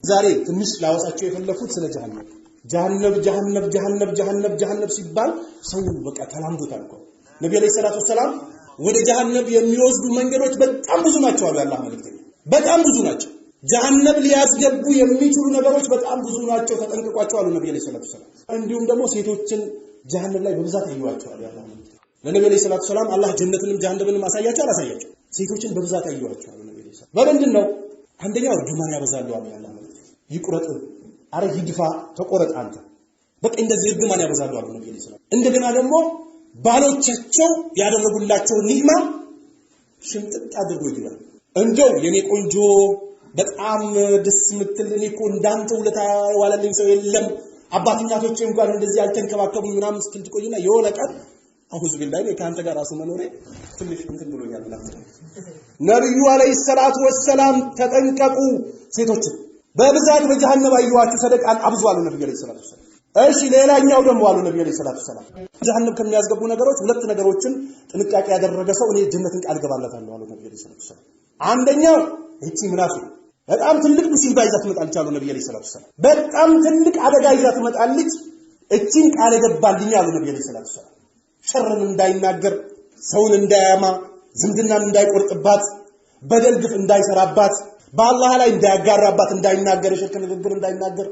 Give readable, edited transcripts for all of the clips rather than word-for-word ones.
ዛሬ ትንሽ ላወሳቸው የፈለኩት ስለ ጀሃነም ሲባል ሰው በቃ ተላምዶታል እኮ ነብዩ አለይሂ ሰላቱ ሰላም ወደ ጀሃነም የሚወስዱ መንገዶች በጣም ብዙ ናቸው አሉ ያላህ መልእክተኛ በጣም ብዙ ናቸው ጀሃነም ሊያስገቡ የሚችሉ ነገሮች በጣም ብዙ ናቸው ተጠንቅቋቸው አሉ ነብዩ አለይሂ ሰላቱ ሰላም እንዲሁም ደግሞ ሴቶችን ጀሃነም ላይ በብዛት ያዩዋቸው አሉ ያላህ መልእክተኛ ለነብዩ አለይሂ ሰላቱ ሰላም አላህ ጀነትንም ጀሃነምንም አሳያቸው አላሳያቸው ሴቶችን በብዛት ያዩዋቸው አሉ ነብዩ አለይሂ ሰላቱ በምንድነው አንደኛው እርግማን ያበዛሉ አሉ ያላህ መልእክተኛ ይቁረጥ አረ ይድፋ ተቆረጥ አንተ በቃ እንደዚህ እርግማን ያበዛሉ አሉ ነብዩ አለይሂ ሰላቱ እንደገና ደግሞ ባሎቻቸው ያደረጉላቸው ኒዕማ ሽምጥጥ አድርጎ ይላል እንደው የኔ ቆንጆ በጣም ደስ ምትል እኔ እኮ እንዳንተ ውለታ ዋለልኝ ሰው የለም አባትኛቶቼ እንኳን እንደዚህ አልተንከባከቡኝ ምናምን ስትል ትቆይና የወለቀት አሁን ቢላሂ ካንተ ጋር ራሱ መኖሬ ትንሽ እንትን ብሎኛል ማለት ነው ነብዩ አለይሂ ሰላቱ ወሰላም ተጠንቀቁ ሴቶች በብዛት በጀሃነም አይዋችሁ ሰደቃን አብዙ አሉ ነብዩ አለይሂ ሰላቱ ወሰላም እሺ ሌላኛው ደግሞ አሉ ነብዩ አለይሂ ሰላቱ ወሰላም ጀሃነም ከሚያስገቡ ነገሮች ሁለት ነገሮችን ጥንቃቄ ያደረገ ሰው እኔ ጀነትን ቃል ገባለታለሁ አሉ ነብዩ አለይሂ ሰላቱ ወሰላም አንደኛው እቺ ሙናፊቅ በጣም ትልቅ ሙሲባ ይዛ ትመጣለች አሉ ነብዩ አለይሂ ሰላቱ ወሰላም በጣም ትልቅ አደጋ ይዛ ትመጣለች እቺን ቃል ገባልኝ አሉ ነብዩ አለይሂ ሰላቱ ወሰላም ሸርን እንዳይናገር ሰውን እንዳያማ ዝምድናን እንዳይቆርጥባት በደል ግፍ እንዳይሰራባት በአላህ ላይ እንዳያጋራባት እንዳይናገር የሽርክ ንግግር እንዳይናገር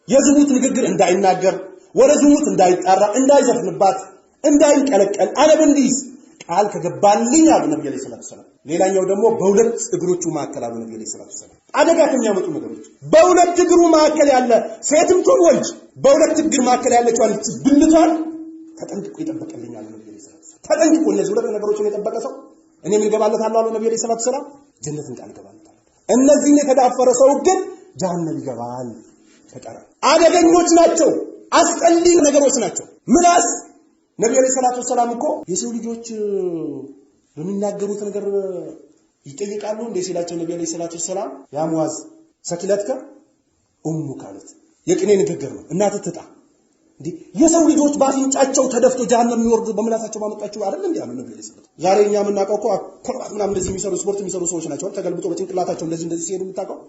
የዝሙት ንግግር እንዳይናገር ወደ ዝሙት እንዳይጣራ እንዳይዘፍንባት እንዳይንቀለቀል አለብ እንዲስ ቃል ከገባልኝ አሉ ነብዩ አለይሂ ሰላቱ ወሰላም ሌላኛው ደግሞ በሁለት እግሮቹ ማከል አሉ ነብዩ አለይሂ ሰላቱ ወሰላም አደጋ ከሚያመጡ ነገሮች በሁለት እግሩ ማከል ያለ ሴትም ትሁን ወንድ በሁለት እግር ማከል ያለችው አንቺ ብልቷን ተጠንቅቆ ይጠበቀልኝ አሉ ነብዩ አለይሂ ሰላቱ ወሰላም ተጠንቅቆ እነዚህ ሁለት ነገሮችን የጠበቀ ሰው እኔ ምን ገባለታለሁ አሉ ነብዩ አለይሂ ሰላቱ ወሰላም ጀነትን ቃል ገባለታለሁ እነዚህን የተዳፈረ ሰው ግን ጀሃነም ይገባል ተቀራ አደገኞች ናቸው አስጠሊ ነገሮች ናቸው ምላስ ነብዩ አለይሂ ሰላቱ ወሰላም እኮ የሰው ልጆች በሚናገሩት ነገር ይጠይቃሉ እንደ ሲላቸው ነብዩ አለይሂ ሰላቱ ወሰላም ያ ሙአዝ ሰኪለትከ ኡሙካለት የቅኔ ንግግር ነው እናት ትጣ እንዴ የሰው ልጆች ባፍንጫቸው ተደፍቶ ጀሃነም የሚወርዱ በምላሳቸው ማመጣቸው አይደል እንዴ አሉ ነብዩ አለይሂ ሰላቱ ዛሬ እኛ የምናውቀው እኮ አክሮባት ምናምን እንደዚህ የሚሰሩ ስፖርት የሚሰሩ ሰዎች ናቸው ተገልብጦ በጭንቅላታቸው እንደዚህ ሲሄዱ የምታውቀው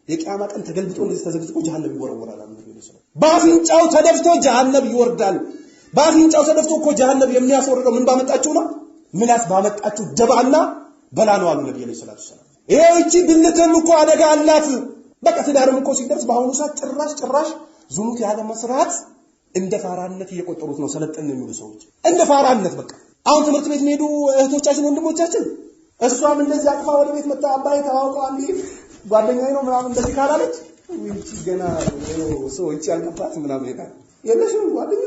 የቂያማ ቀን ተገልብጦ እንደዚህ ተዘግዝቆ ጀሃነም ይወረወራል አሉ ነብዩ አለይሂ ሰላቱ ባፍንጫው ተደፍቶ ጀሃነም ይወርዳል ባፍንጫው ተደፍቶ እኮ ጀሃነም የሚያስወርደው ምን ባመጣቸው ነው ምላስ ባመጣቸው ደባና በላ ነው አሉ ነብዩ አለይሂ ሰላቱ ሰላም ይሄው እቺ ብልትም እኮ አደጋ አላት በቃ ትዳርም እኮ ሲደርስ በአሁኑ ሰዓት ጭራሽ ዝሙት ያለ መስራት እንደ ፋራነት እየቆጠሩት ነው ሰለጠን የሚሉ ሰዎች እንደ ፋራነት በቃ አሁን ትምህርት ቤት ሄዱ እህቶቻችን ወንድሞቻችን እሷም እንደዚህ አቅፋ ወደ ቤት መጣ አባይ ተዋውቀው አንዲ ጓደኛዬ ነው ምናምን እንደዚህ ካላለች እንጂ ገና ሰዎች ያልገባት ምናምን ይላል የለሽም ጓደኛ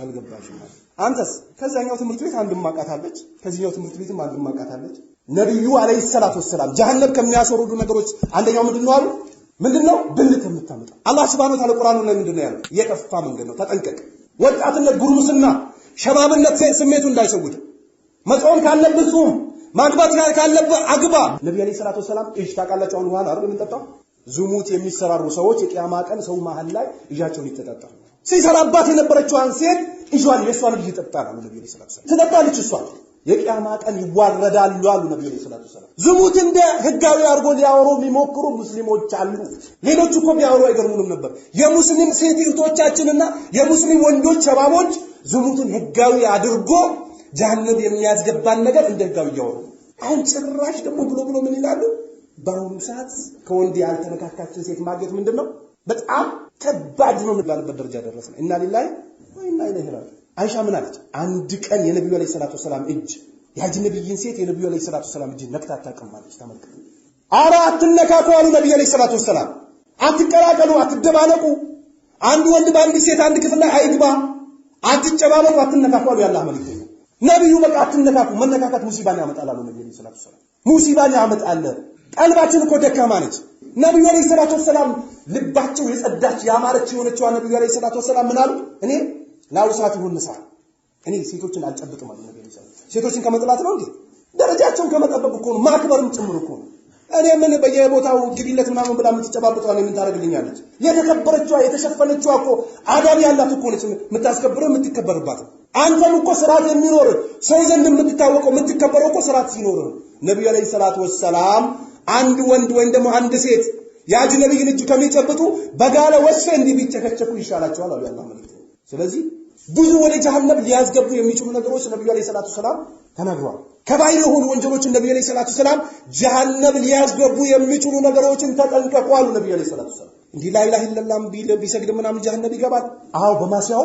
አልገባሽም አንተስ ከዛኛው ትምህርት ቤት አንድ ማቃታለች ከዚህኛው ትምህርት ቤትም አንድ ማቃታለች ነብዩ አለይሂ ሰላቱ ወሰላም ጀሃነም ከሚያስወርዱ ነገሮች አንደኛው ምንድነው አሉ ምንድነው ብልት የምታመጣ አላህ Subhanahu Wa Ta'ala ቁርአኑ ላይ ምንድነው ያለው የጠፋ መንገድ ነው ተጠንቀቅ ወጣትነት ጉርምስና ሸባብነት ስሜቱ እንዳይሰውድ መጾም ካለብህ ጾም ማግባት ካለብህ አግባ ነብዩ አለይሂ ሰላቱ ወሰላም እሺ ታውቃላችሁ አሁን ውሃ አይደል የምንጠጣው ዝሙት የሚሰራሩ ሰዎች የቂያማ ቀን ሰው መሃል ላይ እጃቸውን ይተጣጣሉ ሲሰራባት የነበረችዋን ሴት እጇን የሷን ልጅ ይጠጣሉ ነብዩ አለይሂ ሰላቱ ወሰላም ትጠጣለች እሷ የቂያማ ቀን ይዋረዳሉ አሉ ነብዩ አለይሂ ሰላቱ ወሰላም ዝሙት እንደ ህጋዊ አርጎ ሊያወሩ የሚሞክሩ ሙስሊሞች አሉ ሌሎች እኮ ቢያወሩ አይገርሙንም ነበር የሙስሊም ሴት እህቶቻችንና የሙስሊም ወንዶች ሸባቦች ዝሙትን ህጋዊ አድርጎ ጀሃነም የሚያስገባን ነገር እንደ ህጋዊ ያወሩ አሁን ጭራሽ ደግሞ ብሎ ምን ይላሉ በአሁኑ ሰዓት ከወንድ ያልተነካካችን ሴት ማግኘት ምንድነው በጣም ከባድ ነው የሚባልበት ደረጃ ደረሰ እና ሊላሂ ወይና ኢለይሂ ራጂዑን አይሻ ምን አለች አንድ ቀን የነብዩ አለይሂ ሰላቱ ወሰላም እጅ ያጅነብይን ሴት የነብዩ አለይሂ ሰላቱ ወሰላም እጅ ነክታ አታቀማለች ተመልከቱ አራት ነካኩ አሉ ነብዩ አለይሂ ሰላቱ ወሰላም አትቀላቀሉ አትደባለቁ አንድ ወንድ በአንድ ሴት አንድ ክፍል ላይ አይግባ አትጨባበጡ አትነካኩ አሉ ያላህ መልእክተኛ ነብዩ በቃ አትነካኩ መነካካት ሙሲባን ያመጣል አሉ ነብዩ አለይሂ ሰላቱ ወሰላም ሙሲባን ያመጣል ቀልባችን እኮ ደካማ ነች ነብዩ አለይሂ ሰላቱ ወሰላም ልባቸው የጸዳች ያማረች የሆነችው ነብዩ አለይሂ ሰላቱ ወሰላም ምን አሉ እኔ ላውሳት ሁንሳ እኔ ሴቶችን አልጨብጥም አሉ ነብዩ ሰለላሁ ዐለይሂ ወሰለም ሴቶችን ከመጥላት ነው እንዴ ደረጃቸውን ከመጠበቅ እኮ ነው ማክበርም ጭምር እኮ ነው እኔ ምን በየቦታው ግቢለት ምናምን ብላ የምትጨባበጠው ነው ምን ታረግልኛለች የተከበረችዋ የተሸፈነችዋ እኮ አዳብ ያላት እኮ ነች የምታስከብረው የምትከበርባት አንተም እኮ ስርዓት የሚኖር ሰው ዘንድ የምትታወቀው የምትከበረው እኮ ስርዓት ሲኖር ነብዩ አለይሂ ሰላቱ ወሰላም አንድ ወንድ ወይም ደግሞ አንድ ሴት የአጅነቢይን እጅ ከሚጨብጡ በጋለ ወስፌ እንዲቢጨከቸኩ ይሻላቸዋል አሉ ያላህ መልእክተኛ። ስለዚህ ብዙ ወደ ጀሃነም ሊያስገቡ የሚችሉ ነገሮች ነብዩ አለይሂ ሰላቱ ሰላም ተናግረዋል። ከባይር የሆኑ ወንጀሎችን ነብዩ አለይሂ ሰላቱ ሰላም ጀሃነም ሊያስገቡ የሚችሉ ነገሮችን ተጠንቀቁ አሉ ነብዩ አለይሂ ሰላቱ ሰላም። እንዲህ ላ ኢላሃ ኢላላህ ቢሰግድ ምናምን ጀሃነም ይገባል? አዎ በማሲያው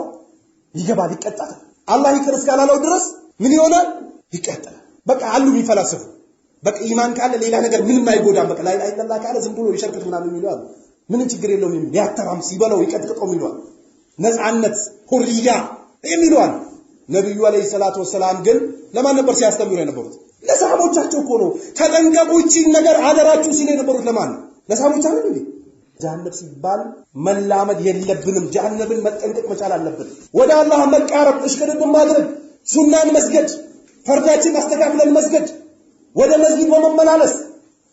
ይገባል፣ ይቀጣል። አላህ ይቅር እስካላለው ድረስ ምን ይሆናል? ይቀጣል። በቃ አሉ የሚፈላሰፉ በቃ ኢማን ካለ ሌላ ነገር ምንም አይጎዳም፣ በቃ ላ ኢላሃ ኢላላህ ካለ ዝም ብሎ ይሸርክት ምናምን ይሏል፣ ምንም ችግር የለውም የሚል ያተራም ሲበለው ይቀጥቅጠው ይሏል፣ ነፃነት ሁሪያ የሚሏል። ነብዩ አለይሂ ሰላቱ ወሰላም ግን ለማን ነበር ሲያስተምሩ የነበሩት? ለሰሃቦቻቸው እኮ ነው። ተጠንቀቁ እቺ ነገር አደራችሁ ሲል የነበሩት ለማን ነው? ለሰሃቦች አይደል እንዴ? ጀሃነም ሲባል መላመድ የለብንም። ጀሃነምን መጠንቀቅ መቻል አለብን። ወደ አላህ መቃረብ፣ እሽቅድድም ማድረግ፣ ሱናን መስገድ፣ ፈርዳችን አስተካክለን መስገድ፣ ወደ መስጊድ በመመላለስ፣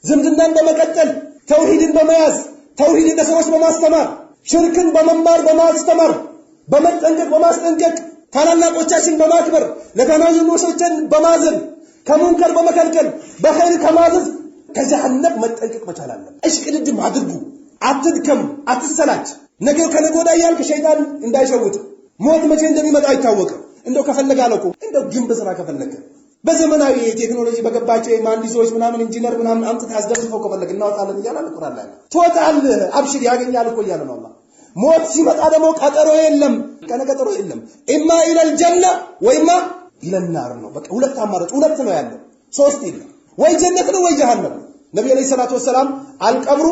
ዝምድናን በመቀጠል፣ ተውሂድን በመያዝ፣ ተውሂድን ለሰዎች በማስተማር፣ ሽርክን በመማር በማስተማር፣ በመጠንቀቅ በማስጠንቀቅ፣ ታላላቆቻችን በማክበር፣ ለታናናሾቻችን በማዘን፣ ከሙንከር በመከልከል፣ በኸይር ከማዘዝ ከጀሃነም መጠንቀቅ መቻል አለብን። እሽቅድድም አድርጉ፣ አትድከም፣ አትሰላች። ነገ ከነገ ወዲያ ያልክ ሸይጣን እንዳይሸውት። ሞት መቼ እንደሚመጣ አይታወቅም። እንደው ከፈለገ አለኮ እንደው ግንብ ስራ ከፈለገ በዘመናዊ ቴክኖሎጂ በገባቸው መሐንዲሶች ምናምን ኢንጂነር ምናምን አምጥተህ አስደግፈው ከፈለገ እናወጣለን ይላል ቁርአን ላይ። ትወጣለህ፣ አብሽር፣ ያገኛል እኮ እያለ ነው አላህ። ሞት ሲመጣ ደግሞ ቀጠሮ የለም፣ ቀነ ቀጠሮ የለም። ኢማ ኢለል ጀነ ወይማ ኢለል ናር ነው። በቃ ሁለት አማራጭ፣ ሁለት ነው ያለው፣ ሶስት የለም። ወይ ጀነት ነው ወይ ጀሃነም። ነብዩ አለይሂ ሰላቱ ወሰላም አልቀብሩ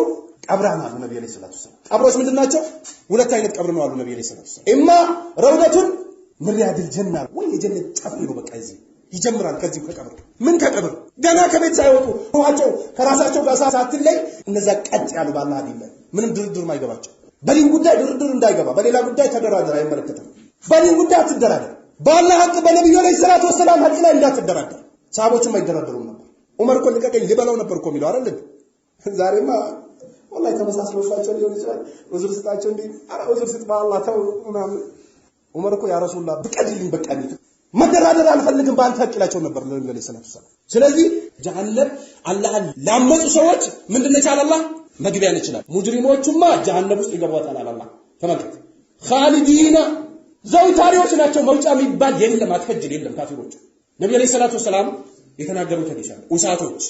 ቀብራን አሉ። ነብዩ አለይሂ ሰላቱ ወሰላም ቀብሮች ምንድናቸው? ሁለት አይነት ቀብር ነው አሉ ነብዩ አለይሂ ሰላቱ ወሰላም። ኢማ ረውደቱን ምን ያድል ጀና ወይ የጀነት ጫፍ ነው። በቃ እዚህ ይጀምራል። ከዚህ ከቀብር ምን ከቀብር ገና ከቤት ሳይወጡ ሆአቸው ከራሳቸው ጋር ሳትለይ እነዛ ቀጥ ያሉ ባላህ ዲን ምንም ድርድር ማይገባቸው። በዲን ጉዳይ ድርድር እንዳይገባ፣ በሌላ ጉዳይ ተደራደር አይመለከትም። በዲን ጉዳይ አትደራደር። ባላህ ሐቅ በነብዩ አለይሂ ሰላቱ ወሰላም ሐቅ ላይ እንዳትደራደር። ሰሃቦችም አይደራደሩም ነበር። ዑመር እኮ ልቀቀኝ ልበለው ነበር እኮ የሚለው አይደል? ዛሬማ ወላሂ ተመሳስሎባቸው ሊሆን ይችላል። ወዝር ስጣቸው እንዴ አራ ወዝር ስጥ በአላህ ተው ምናምን። ዑመር እኮ ያ ረሱላህ ብቀድልኝ በቃ መደራደር አልፈልግም በአንተ አቅላቸው ነበር ለነብዩ አለይሂ ሰላቱ ወሰላም። ስለዚህ ጀሃነም አላህን ላመፁ ሰዎች ምንድነው ይቻላል? አላህ መግቢያን ይችላል። ሙጅሪሞቹማ ጀሃነም ውስጥ ይገባታል አላህ። ተመልከት፣ ኻሊዲና ዘውታሪዎች ናቸው። መውጫ የሚባል የለም፣ አትከጅል የለም። ካፊሮች ነብዩ አለይሂ ሰላቱ ወሰላም የተናገሩት ሐዲስ አለ። ኡሳቶች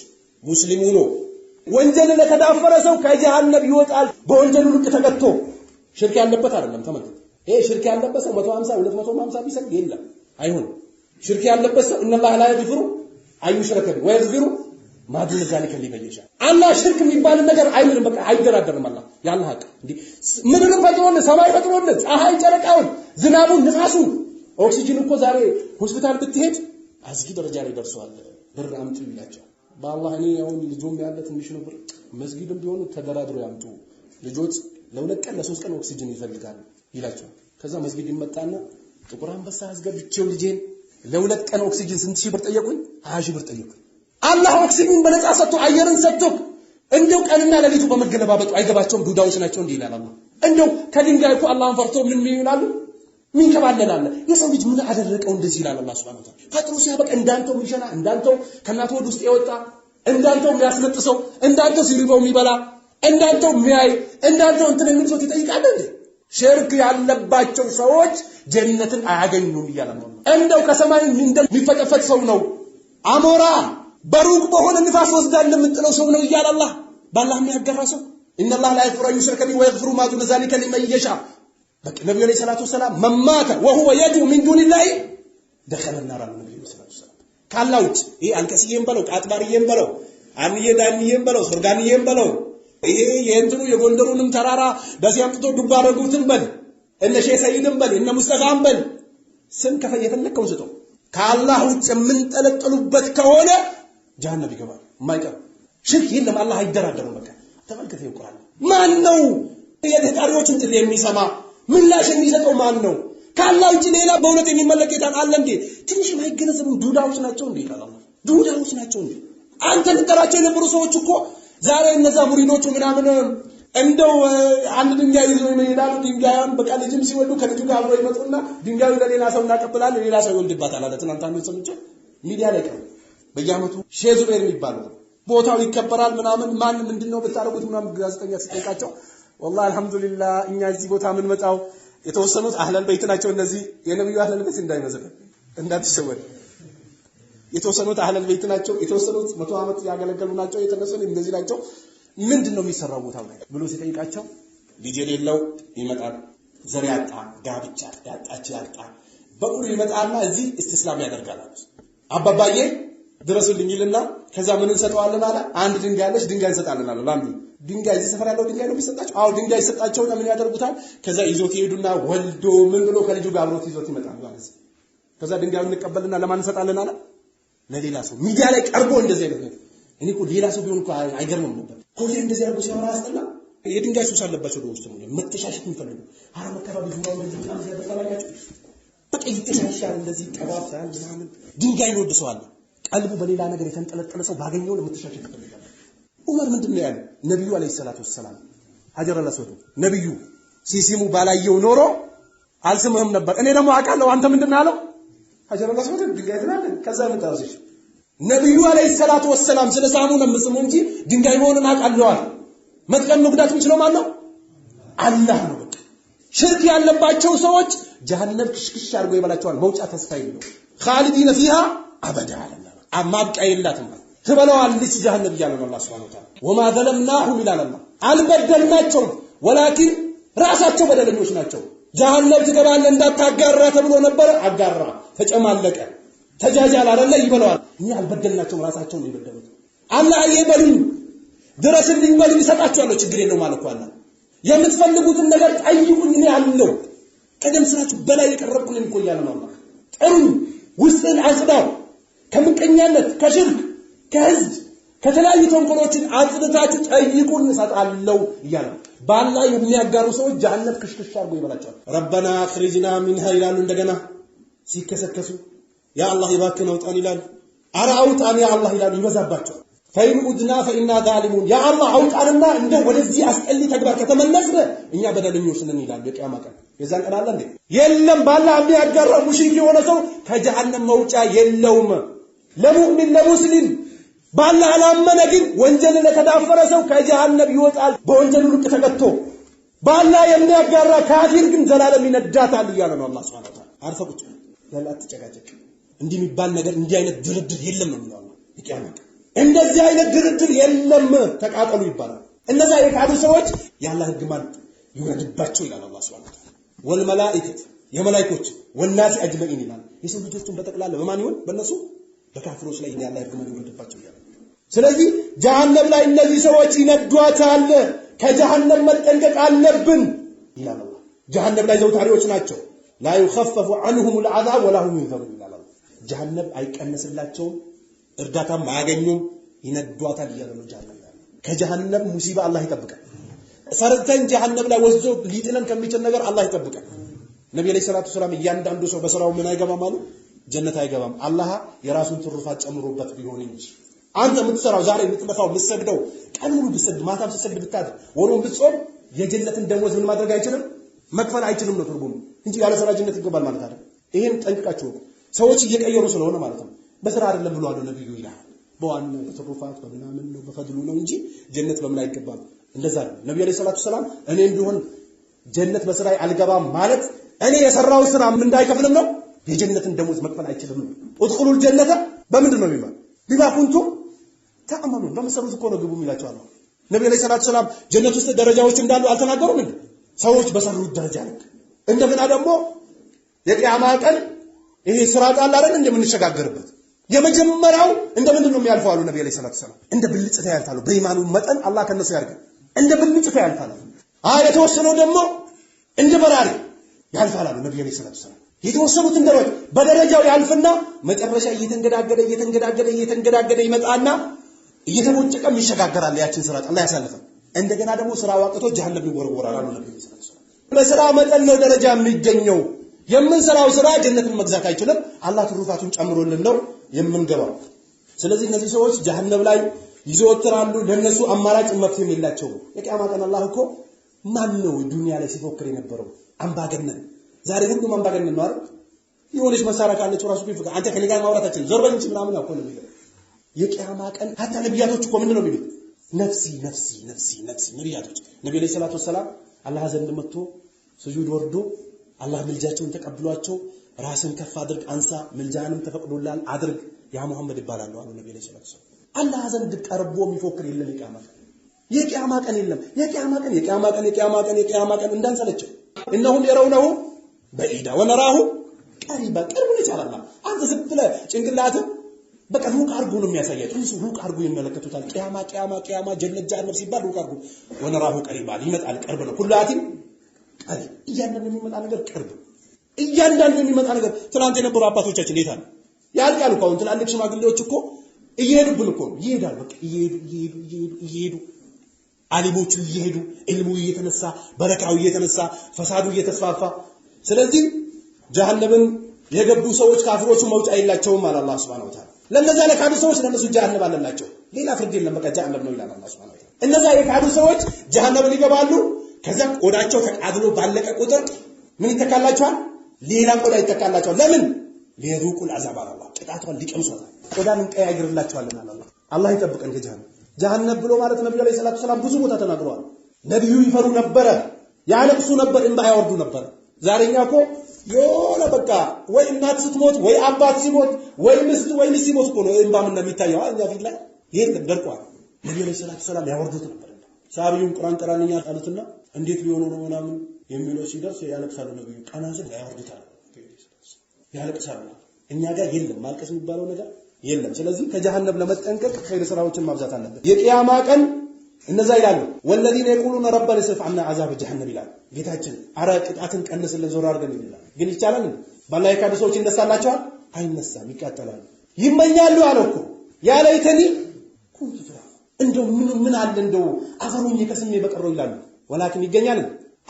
ሙስሊሙ ነው ወንጀል ለተዳፈረ ሰው ከጀሃነም ይወጣል በወንጀሉ ልክ ተቀጥቶ። ሽርክ ያለበት አይደለም። ተመልከት፣ ይሄ ሽርክ ያለበት ሰው 150 250 ቢሰግድ የለም አይሆንም። ሽርክ ያለበት ሰው ኢነላህ ላ የግፍሩ አዩሽረከ ቢሂ ወየግፍሩ ማ ዱነ ዛሊከ ሊመን የሻእ። አላህ ሽርክ የሚባል ነገር አይምርም፣ በቃ አይደራደርም። አላህ ያላህ ሐቅ እንዴ ምድርን ፈጥሮልን፣ ሰማይ ፈጥሮልን፣ ፀሐይ ጨረቃውን፣ ዝናቡን፣ ንፋሱን፣ ኦክሲጅን እኮ ዛሬ ሆስፒታል ብትሄድ አዝጊ ደረጃ ላይ ደርሷል። ብር አምጡ ይላቸው። በአላህ እኔ አሁን ልጆም ያለ ትንሽ ነው ብር መስጊድም ቢሆኑ ተደራድሮ ያምጡ ልጆች ለሁለት ቀን ለሶስት ቀን ኦክሲጅን ይፈልጋሉ ይላቸው። ከዛ መስጊድ ይመጣና ጥቁር አንበሳ አስገብቼው ልጄን ለሁለት ቀን ኦክሲጅን ስንት ሺህ ብር ጠየቁኝ? 20 ሺህ ብር ጠየቁኝ። አላህ ኦክሲጅን በነፃ ሰጥቶ አየርን ሰጥቶ እንደው ቀንና ለሊቱ በመገለባበጡ አይገባቸውም። ዱዳዎች ናቸው እንዴ ይላል አላህ። እንደው ከድንጋይ እኮ አላህን ፈርቶ ምን ይላሉ? ምን ከባለላለ የሰው ልጅ ምን አደረቀው እንደዚህ ይላል አላህ Subhanahu Wa Ta'ala። ፈጥሮ ሲያበቃ እንዳንተው የሚሸና እንዳንተው ከናቱ ወድ ውስጥ የወጣ እንዳንተው የሚያስነጥሰው እንዳንተው ሲሪበው የሚበላ እንዳንተው የሚያይ እንዳንተው እንትን የሚል ሰው ይጠይቃል እንዴ? ሽርክ ያለባቸው ሰዎች ጀነትን አያገኙም ይላል አላህ። እንደው ከሰማይ እንደሚፈጠፈጥ ሰው ነው አሞራ በሩቅ በሆነ ንፋስ ወስዳል የምጥለው ሰው ነው ይላል አላህ። ባላህ የሚያገራ ሰው ኢነላህ ላ የግፍሩ ይሽረከ ቢሂ ወየግፍሩ ማ ዱነ ዛሊከ ሊመን የሻእ። በቃ ነብዩ አለይሂ ሰላቱ ወሰላም መማተ ወሁወ የድዑ ሚን ዱኒላሂ ደኸለ النار አሉ ነብዩ ሰለላሁ ዐለይሂ ወሰለም። ካላውት ይሄ አልከሲየም በለው ቃጥባሪየም በለው አንዬ ዳንዬም በለው ሰርጋንዬም በለው ይሄ የእንትኑ የጎንደሩንም ተራራ ደስ ያምጥቶ ዱባ አረጉትም በል እነ ሼህ ሰይድም በል እነ ሙስጠፋም በል ስም ከፈየተለከው ስጦ ከአላህ ውጭ የምንጠለጥሉበት ከሆነ ጀሃነም ይገባል። ማይቀር ሽርክ የለም። አላህ አይደራደርም። በቃ ተመልከተ ይቁራል። ማን ነው የታሪዎችን ጥሪ የሚሰማ ምላሽ የሚሰጠው ማን ነው? ከአላህ ውጭ ሌላ በእውነት የሚመለክ ጌታ አለ እንዴ? ትንሽ ማይገነዘቡ ዱዳዎች ናቸው እንዴ ይላል አላህ። ዱዳዎች ናቸው እንዴ? አንተ ልጠራቸው የነበሩ ሰዎች እኮ ዛሬ እነዛ ሙሪዶቹ ምናምን እንደው አንድ ድንጋይ ይዘው ይሄዳሉ። ድንጋዩን በቃ ልጅም ሲወልዱ ከልጁ ጋር አብረው ይመጡና ድንጋዩ ለሌላ ሰው እናቀብላለን፣ ሌላ ሰው ይወልድባታል አለ። ትናንት አንዱ ሰምቼ ሚዲያ ላይ ቀረ። በየዓመቱ ሼህ ዙቤር የሚባለው ቦታው ይከበራል ምናምን ማን ምንድነው በታረጉት ምናምን ጋዜጠኛ ሲጠይቃቸው والله አልহামዱሊላህ እኛ እዚህ ቦታ ምን መጣው የተወሰኑት አህለል በይት ናቸው እነዚህ የነብዩ አህለል በይት እንዳይመስል እንዳትሸወድ የተወሰኑት አህለል በይት ናቸው የተወሰኑት 100 ዓመት ያገለገሉ ናቸው የተነሱት እንደዚህ ናቸው ምንድነው የሚሰራው ቦታው ላይ ብሎ ሲጠይቃቸው ልጅ የሌለው ይመጣል ዘር ያጣ ጋብቻ ያጣች ያጣ በሙሉ ይመጣና እዚህ እስቲስላም ያደርጋል አባባዬ ድረሱልኝ ይልና ከዛ ምን እንሰጣዋለን አለ አንድ ድንጋይ አለች ድንጋይ እንሰጣለን አለ ላንዱ ድንጋይ እዚህ ሰፈር ያለው ድንጋይ ነው የሚሰጣቸው አው ድንጋይ ይሰጣቸውና ምን ያደርጉታል ከዛ ይዞት ይሄዱና ወልዶ ምን ብሎ ከልጁ ጋር አብሮት ይዞት ይመጣል ማለት ከዛ ድንጋዩን እንቀበልና ለማን እንሰጣለን አለ ለሌላ ሰው ሚዲያ ላይ ቀርቦ እንደዚህ አይነት ነው እኔ እኮ ሌላ ሰው ቢሆን እኮ አይገርምም ነበር ኮሌ እንደዚህ አድርጎ ሲያወራ ያስጠላ የድንጋይ ሱስ አለባቸው ደውስጥ ነው መተሻሸት የሚፈልጉ አረ መከባቢ ዙራው እንደዚህ ቃል ያደርጋላችሁ በቃ ይተሻሻል እንደዚህ ቀባፋል ምናምን ድንጋይ ነው ወድሰዋል ቀልቡ በሌላ ነገር የተንጠለጠለ ሰው ባገኘው ለመተሻሸት ይፈልጋል ዑመር ምንድነው ያለው ነብዩ አለይሂ ሰላቱ ወሰለም ሀጀር ለሰዱ ነብዩ ሲሲሙ ባላየው ኖሮ አልስምህም ነበር እኔ ደግሞ አውቃለሁ አንተ ምንድነው ያለው ሀጀር ለሰዱ ድንጋይ ትላለህ ከዛ ምን ታውዝሽ ነብዩ አለይሂ ሰላቱ ወሰለም ስለሳሙ ነው መስሙ እንጂ ድንጋይ መሆኑን አውቃለሁ መጥቀም መጉዳት የሚችለው ማን ነው አላህ ነው ሽርክ ያለባቸው ሰዎች ጀሃነም ክሽክሽ አድርጎ ይበላቸዋል መውጫ ተስፋ የለው ኻሊዲነ ፊሃ አበዳ አለና አማብቃ የላትም ትበላዋለች ጀሃነም ይላል አላህ Subhanahu Wa Ta'ala ወማ ዘለምናሁም ይላል አላህ አልበደልናቸው ወላኪን ራሳቸው በደለኞች ናቸው ጀሃነም ትገባለህ እንዳታጋራ ተብሎ ነበር አጋራ ተጨማለቀ ተጃጃል አይደለ ይበላዋል እኛ አልበደልናቸው ራሳቸው ነው የበደሉት አላህ ይበሉኝ ድረስልኝ በሉ ይሰጣችኋል ችግር የለው ማለት ነው የምትፈልጉትን ነገር ጠይቁኝ እኔ አለው ቀደም ስራችሁ በላይ የቀረብኩኝ እኮ ያለ ነው አላህ ጥሩ ውስጥን አጽዳው ከምቀኛነት ከሽርክ ከህዝብ ከተለያዩ ተንኮሎችን አጽድታችሁ ጠይቁን እንሰጣለው ይላል ባላ የሚያጋሩ ሰዎች ጀሃነም ክሽክሽ አድርጎ ይበላቸዋል ረበና አኽሪጅና ሚንሃ ይላሉ እንደገና ሲከሰከሱ ያ አላህ ይባክህ አውጣን ይላል አራውጣን ያ አላህ ይላሉ ይበዛባቸዋል ፈይን ኡድና ፈኢና ዛሊሙን ያ አላህ አውጣንና እንደው ወደዚህ አስጠሊ ተግባር ከተመለስነ እኛ በደለኞች ነን ይላል የቂያማ ቀን የዛን ቀን አለ እንዴ የለም ባላ የሚያጋራ ሙሽሪክ የሆነ ሰው ከጀሃነም መውጫ የለውም ለሙእሚን ለሙስሊም ባላ አላመነ ግን ወንጀል ለተዳፈረ ሰው ከጀሃነም ይወጣል በወንጀሉ ልክ ተቀጥቶ ባላ የሚያጋራ ካፊር ግን ዘላለም ይነዳታል ይላል አላህ Subhanahu Wa Ta'ala አርፈቁት ያላ ተጨቃጨቅ እንዲህ የሚባል ነገር እንዲህ አይነት ድርድር የለም ነው የሚለው የቂያማ ቀን እንደዚህ አይነት ድርድር የለም ተቃጠሉ ይባላል እነዛ የካዱ ሰዎች ያላ ህግ ማለት ይወርድባቸው ይላል አላህ Subhanahu Wa Ta'ala ወልመላኢከት የመላእክቶች ወናስ አጅመኢን ይላል የሰው ልጆችን በተቀላለ በማን ይሆን በእነሱ በካፍሮች ላይ ያላ ህግ ማለት ይወርድባቸው ይላል ስለዚህ ጀሃነም ላይ እነዚህ ሰዎች ይነዷታል ከጀሃነም መጠንቀቅ አለብን ይላል አላህ ጀሃነም ላይ ዘውታሪዎች ናቸው لا يخفف عنهم العذاب ولا هم ينذرون ይላል ጀሃነም አይቀነስላቸውም እርዳታም ማያገኙም ይነዷታል ይላል ጀሃነም ከጀሃነም ሙሲባ አላህ ይጠብቃል ፈርተን ጀሃነም ላይ ወስዶ ሊጥለን ከሚችል ነገር አላህ ይጠብቃል ነብዩ ሰለላሁ ዐለይሂ ወሰለም እያንዳንዱ ሰው በስራው ምን አይገባም አሉ ጀነት አይገባም አላህ የራሱን ትሩፋት ጨምሮበት ቢሆን እንጂ አንተ የምትሰራው ዛሬ የምትመታው ምትሰግደው ቀን ሙሉ ብትሰግድ ማታም ስትሰግድ ብታድር ወሩን ብትጾም የጀነትን ደሞዝ ምን ማድረግ አይችልም መክፈል አይችልም ነው ትርጉሙ እንጂ ያለ ስራ ጀነት ይገባል ማለት አይደል ይሄን ጠንቅቃችሁ ሰዎች እየቀየሩ ስለሆነ ማለት ነው በስራ አይደለም ብሎ አሉ ነብዩ ይላል በዋናው በትሩፋት በምናምን ነው በፈድሉ ነው እንጂ ጀነት በምን አይገባም እንደዛ ነው ነብዩ አለይሂ ሰላቱ ሰላም እኔ እንደሆነ ጀነት በስራይ አልገባም ማለት እኔ የሰራው ስራ ምን እንዳይከፍልም ነው የጀነትን ደሞዝ መክፈል አይችልም ነው ادخلوا الجنه በምንድን ነው የሚባል ቢማ ኩንቱም ተአመኑን በመሰሩት እኮ ነው ግቡ የሚላቸው አላህ ነብዩ አለይሂ ሰላቱ ሰላም ጀነት ውስጥ ደረጃዎች እንዳሉ አልተናገሩም እንዴ ሰዎች በሰሩት ደረጃ ነው እንደገና ደግሞ የቂያማ ቀን ይሄ ስራጥ አለ አይደል እንደምንሸጋገርበት የመጀመሪያው እንደምንድን ነው የሚያልፈው አሉ ነብዩ አለይሂ ሰላቱ ሰላም እንደ ብልጭታ ያልፋሉ በኢማኑ መጠን አላህ ከነሱ ያርጋል እንደ ብልጭታ ያልፋሉ የተወሰነው ደግሞ እንደ በራሪ ያልፋሉ ነብዩ አለይሂ ሰላቱ ሰላም የተወሰኑት እንደሮች በደረጃው ያልፍና መጨረሻ እየተንገዳገደ ይመጣና እየተሞጨቀም ይሸጋገራል ያችን ስራጥ አላህ ያሳልፈን እንደገና ደግሞ ስራው አቅቶ ጀሃነም ይወርወራል አሉ ነብዩ ሰለላሁ ዐለይሂ ወሰለም በስራ መጠን ነው ደረጃ የሚገኘው የምንሰራው ስራ ጀነትን መግዛት አይችልም አላህ ትሩፋቱን ጨምሮልን ነው የምንገባው ስለዚህ እነዚህ ሰዎች ጀሃነም ላይ ይዘወትራሉ ለነሱ አማራጭ መፍትሄ የላቸው የቂያማ ቀን አላህ እኮ ማን ነው ዱንያ ላይ ሲፎክር የነበረው አምባገነን ዛሬ ሁሉም አምባገነን ነው አይደል የሆነች መሳሪያ ካለች ራሱ ቢፈካ አንተ ከኔ ጋር ማውራታችን ዞር በል እንጂ ምናምን አቆለ ነው የቂያማ ቀን hatta ነብያቶች እኮ ምንድነው የሚሉት ነፍሲ ነፍሲ ነፍሲ ነፍሲ ነብያቶች ነብዩ ሰለላሁ ዐለይሂ ወሰለም አላህ ዘንድ መጥቶ ስጁድ ወርዶ አላህ ምልጃቸውን ተቀብሏቸው ራስን ከፍ አድርግ አንሳ ምልጃንም ተፈቅዶላል አድርግ ያ መሐመድ ይባላል አሉ ነብዩ ሰለላሁ ዐለይሂ ወሰለም አላህ ዘንድ ቀርቦ የሚፎክር የለም የቂያማ ቀን የለም የቂያማ ቀን እንዳንሰለቸው እነሁም የረውነሁ በኢዳ ወነራሁ ቀሪባ ቀርቡን ይቻላል አንተ ዝብለ ጭንቅላት በቃ ሩቅ አርጉ ነው የሚያሳያቸው እሱ ሩቅ አርጉ ይመለከቱታል ቂያማ ጀነት ጀሃነም ሲባል ሩቅ አርጉ ወነራሁ ቀሪባ ይመጣል ቅርብ ነው ሁላቲም ቀሪብ እያንዳንዱ የሚመጣ ነገር ቅርብ እያንዳንዱ የሚመጣ ነገር ትላንት የነበሩ አባቶቻችን እንዴት አሉ ያልቃሉ እኮ ትላልቅ ሽማግሌዎች እኮ እየሄዱብን እኮ ይሄዳል በቃ ይሄዱ አሊሞቹ ይሄዱ ኢልሙ እየተነሳ በረካው እየተነሳ ፈሳዱ እየተስፋፋ ስለዚህ ጀሃነምን የገቡ ሰዎች ካፍሮቹ መውጫ የላቸውም አለ አላህ Subhanahu Wa Ta'ala ለነዛ ለካዱ ሰዎች ለነሱ ጀሃነም አለላቸው ሌላ ፍርድ የለም በቃ ጀሃነም ነው ይላል አላህ Subhanahu Wa Ta'ala እነዛ የካዱ ሰዎች ጀሃነምን ይገባሉ ከዛ ቆዳቸው ተቃጥሎ ባለቀ ቁጥር ምን ይተካላቸዋል ሌላ ቆዳ ይተካላቸዋል ለምን ለذوقul عذاب አላህ ቅጣቷን ሊቀምሷል ቆዳን እንቀያይርላቸዋለን አላህ ይጠብቀን ጀሃነም ብሎ ማለት ነብዩ ሰለላሁ ዐለይሂ ወሰለም ብዙ ቦታ ተናግረዋል ነብዩ ይፈሩ ነበር ያለቅሱ ነበር እንባ ያወርዱ ነበር ዛሬኛ እኮ የሆነ በቃ ወይ እናት ስትሞት ወይ አባት ሲሞት ወይ ሚስት ወይ ልጅ ሲሞት እኮ ነው እንባ ምን የሚታየው እኛ ፊት ላይ ይሄን ደርቋል ነብዩ ሰለላሁ ዐለይሂ ወሰለም ያወርዱት ነበር ሳቢዩን ቁርአን ቀራንኛ አሉትና እንዴት ሊሆኑ ነው ምናምን የሚለው ሲደርስ ያለቅሳሉ ነብዩ ቀናዝን ያወርዱታል ያለቅሳሉ እኛ ጋር የለም ማልቀስ የሚባለው ነገር የለም ስለዚህ ከጀሃነም ለመጠንቀቅ ኸይር ስራዎችን ማብዛት አለበት የቂያማ ቀን እነዛ ይላሉ ወለዲነ የቁሉነ ረበና ስፍ عنا عذاب جهنم ይላል ጌታችን አረ ቅጣትን ቀንስልን ዞር አድርገን ይላል ግን ይቻላል ባላህ የካዱ ሰዎች እንደሳላቸዋል አይነሳም ይቃጠላሉ ይመኛሉ አለኩ ያለይተኒ ኩንቱ ፍራ እንደው ምን አለ እንደው አፈሩኝ ከስሜ በቀረው ይላሉ ወላኪን ይገኛል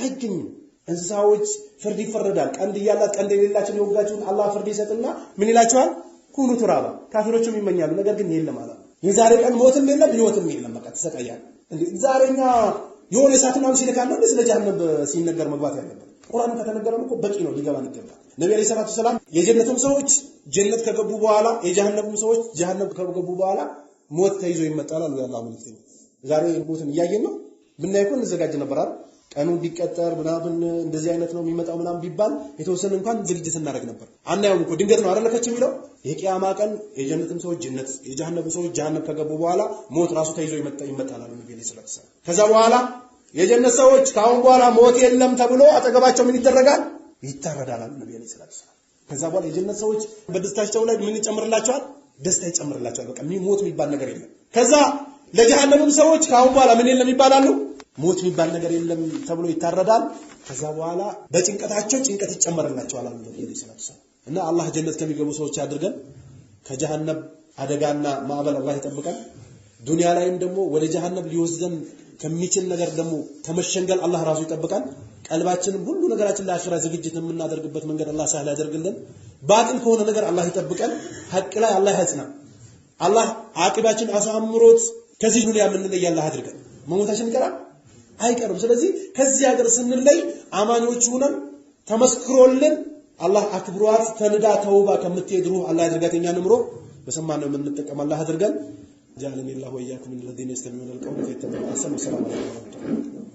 አይገኝም እንስሳዎች ፍርድ ይፈረዳል ቀንድ ይያላት ቀንድ የሌላቸው ይወጋቸውን አላህ ፍርድ ይሰጥና ምን ይላቸዋል ኩኑ ትራባ ካፊሮችም ይመኛሉ ነገር ግን የለም አላ የዛሬ ቀን ሞትም የለም ህይወትም የለም በቃ ተሰቃያል እንዴ ዛሬኛ የሆነ ሰዓትና ሲለካለ እንደ ስለ ጀሃነም ሲነገር መግባት ያለበት ቁርአን ከተነገረም እኮ በቂ ነው ሊገባን ይገባል ነብዩ ሰለላሁ ዐለይሂ ወሰለም የጀነቱም ሰዎች ጀነት ከገቡ በኋላ የጀሃነም ሰዎች ጀሃነም ከገቡ በኋላ ሞት ተይዞ ይመጣል አሉ ያላህ መልእክተኛ ዛሬ ሞትን እያየን ነው ብናይኮ እንዘጋጅ ነበር አይደል ቀኑ ቢቀጠር ምናምን እንደዚህ አይነት ነው የሚመጣው ምናምን ቢባል የተወሰነ እንኳን ዝግጅት እናደርግ ነበር አናየውም እኮ ድንገት ነው አይደል ከች የሚለው የቂያማ ቀን የጀነትም ሰዎች ጀነት የጀሃነም ሰዎች ጀሃነም ከገቡ በኋላ ሞት ራሱ ተይዞ ይመጣል አሉ ነብዩ ሰለላሁ ዐለይሂ ወሰለም ከዛ በኋላ የጀነት ሰዎች ካሁን በኋላ ሞት የለም ተብሎ አጠገባቸው ምን ይደረጋል ይታረዳል አሉ ነብዩ ሰለላሁ ዐለይሂ ወሰለም ከዛ በኋላ የጀነት ሰዎች በደስታቸው ላይ ምን ይጨምርላቸዋል ደስታ ይጨምርላቸዋል በቃ ሞት የሚባል ነገር የለም ከዛ ለጀሃነምም ሰዎች ካሁን በኋላ ምን የለም ይባላሉ ሞት የሚባል ነገር የለም ተብሎ ይታረዳል ከዛ በኋላ በጭንቀታቸው ጭንቀት ይጨመርላቸዋል አሉ ነብዩ ሰለላሁ ዐለይሂ ወሰለም እና አላህ ጀነት ከሚገቡ ሰዎች ያድርገን ከጀሃነም አደጋና ማዕበል አላህ ይጠብቀን ዱንያ ላይም ደግሞ ወደ ጀሃነም ሊወስደን ከሚችል ነገር ደግሞ ከመሸንገል አላህ ራሱ ይጠብቀን ቀልባችንን ሁሉ ነገራችን ለአኺራ ዝግጅት የምናደርግበት መንገድ አላህ ሰህል ያደርግልን ባጥል ከሆነ ነገር አላህ ይጠብቀን ሐቅ ላይ አላህ ያጽና አላህ አቂባችን አሳምሮት ከዚህ ዱንያ የምንለይ አላህ አድርገን መሞታችን ይቀራል አይቀርም ስለዚህ ከዚህ ሀገር ስንለይ አማኞች ሆነን ተመስክሮልን አላህ አክብሯት ተንዳ ተውባ ከምትሄድሩ አላህ ያድርጋተኛ ንምሮ በሰማነው የምንጠቀም አላህ አድርገን ጃለኒ الله وإياكم من الذين يستمعون القول فيتبعون أحسنه. السلام عليكم ورحمة الله.